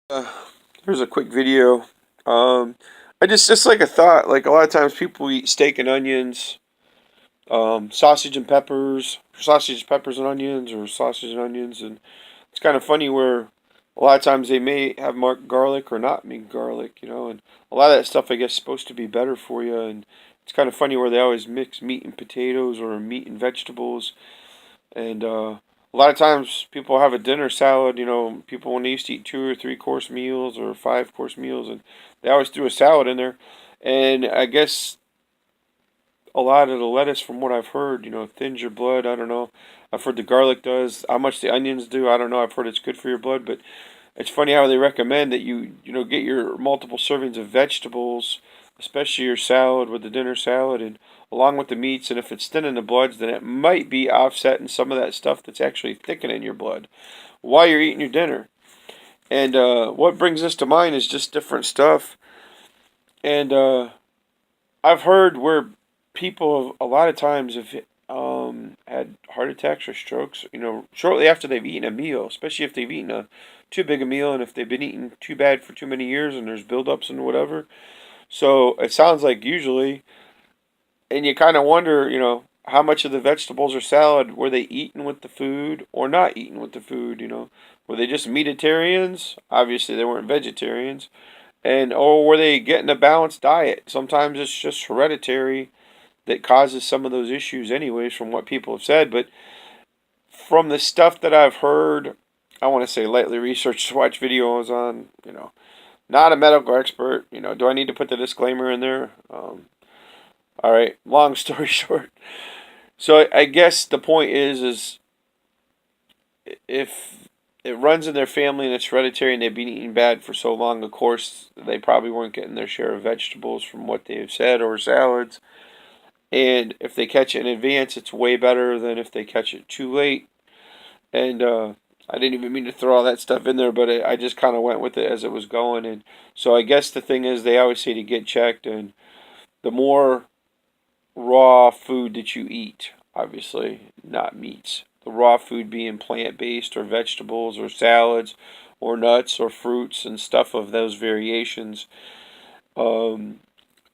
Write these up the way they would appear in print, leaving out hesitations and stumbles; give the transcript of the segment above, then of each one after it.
Uh, Here's a quick video. Um, I just like a thought. Like a lot of times people eat steak and onions, sausage, peppers and onions, or sausage and onions, and it's kind of funny where a lot of times they may have marked garlic or not mean garlic, and a lot of that stuff I guess is supposed to be better for you, and it's kind of funny where they always mix meat and potatoes or meat and vegetables, and a lot of times people have a dinner salad. People when they used to eat 2 or 3 course meals or 5 course meals, and they always threw a salad in there. And I guess a lot of the lettuce, from what I've heard, thins your blood. I don't know. I've heard the garlic does. How much the onions do, I don't know. I've heard it's good for your blood, but it's funny how they recommend that you get your multiple servings of vegetables, especially your salad with the dinner salad, and along with the meats. And if it's thinning the bloods, then it might be offsetting some of that stuff that's actually thickening your blood while you're eating your dinner. And what brings this to mind is just different stuff. And I've heard where people have, a lot of times have had heart attacks or strokes, shortly after they've eaten a meal, especially if they've eaten a too big a meal and if they've been eating too bad for too many years and there's buildups and whatever. So it sounds like usually, and you kind of wonder, how much of the vegetables or salad were they eaten with the food or not eaten with the food, Were they just meatitarians? Obviously they weren't vegetarians. And or were they getting a balanced diet? Sometimes it's just hereditary that causes some of those issues anyways from what people have said, but from the stuff that I've heard, I want to say lightly researched to watch videos on, not a medical expert, do I need to put the disclaimer in there? All right, long story short. So I guess the point is if it runs in their family and it's hereditary and they've been eating bad for so long, of course, they probably weren't getting their share of vegetables from what they've said or salads. And if they catch it in advance, it's way better than if they catch it too late. And I didn't even mean to throw all that stuff in there, but I just kind of went with it as it was going. And so I guess the thing is, they always say to get checked, and the more raw food that you eat, obviously, not meats. The raw food being plant-based or vegetables or salads or nuts or fruits and stuff of those variations. Um,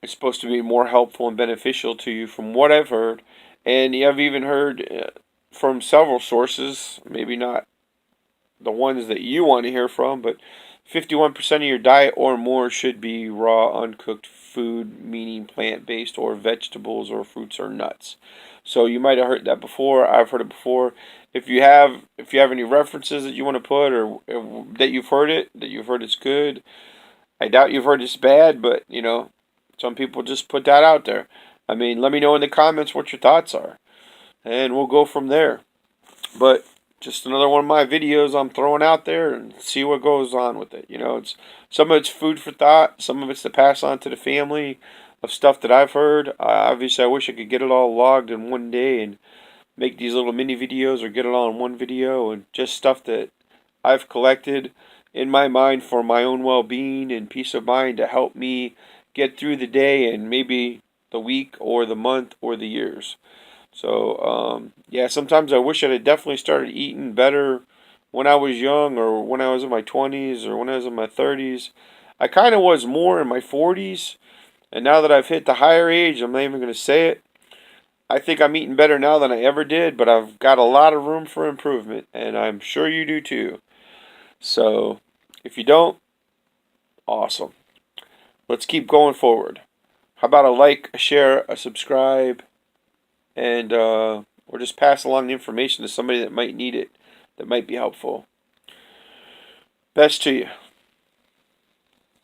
it's supposed to be more helpful and beneficial to you from what I've heard. And I've even heard from several sources, maybe not the ones that you want to hear from, but 51% of your diet or more should be raw, uncooked food, meaning plant-based or vegetables or fruits or nuts. So you might have heard that before. I've heard it before. If you have any references that you want to put or that you've heard it's good. I doubt you've heard it's bad, but some people just put that out there. I mean, let me know in the comments what your thoughts are, and we'll go from there. But just another one of my videos I'm throwing out there and see what goes on with it. It's some of it's food for thought, some of it's to pass on to the family of stuff that I've heard. Obviously, I wish I could get it all logged in one day and make these little mini videos or get it all in one video and just stuff that I've collected in my mind for my own well-being and peace of mind to help me get through the day and maybe the week or the month or the years. So, yeah, sometimes I wish I'd definitely started eating better when I was young or when I was in my 20s or when I was in my 30s. I kind of was more in my 40s, and now that I've hit the higher age, I'm not even going to say it. I think I'm eating better now than I ever did, but I've got a lot of room for improvement, and I'm sure you do too. So, if you don't, awesome. Let's keep going forward. How about a like, a share, a subscribe, and or just pass along the information to somebody that might need it, that might be helpful. Best to you.